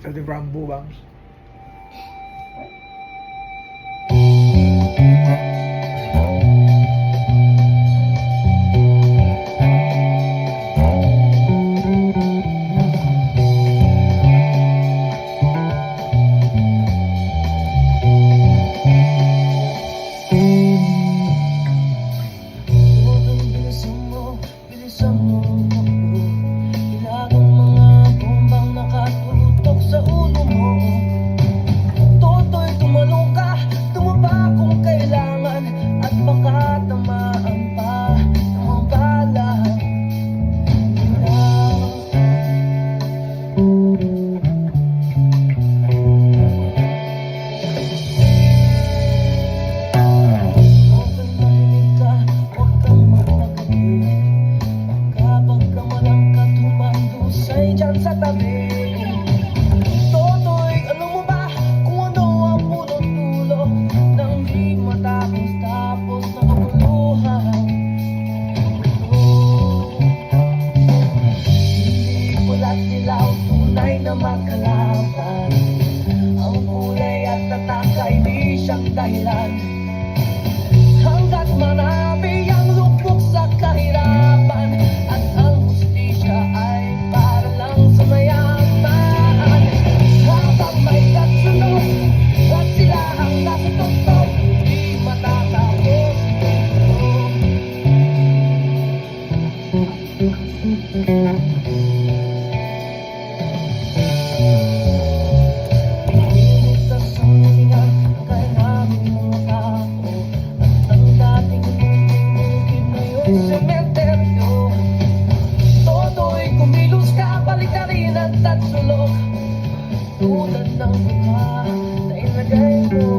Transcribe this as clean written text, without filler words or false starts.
sa The Rambo Bangs. Sa tabi Totoy, alam mo ba kung ano ang punot-dulo nang di matapos-tapos na kabuluhan Hindi pula't dilaw, tunay na magkalaban Ang kulay at tatak ay di siyang dahilan Hanggat marami ang lubog sa kahirapan At ang hustisya ay para lang sa mayaman Habang may katsunod at sila ang natututok Di matatapos Iniligtas ang hininga kay naming mga tao At ang dating bukid ngayon'y sementeryo Toto'y kumilos ka, balik na rin ang tatsulok Tulad ng mukha na ilagay mo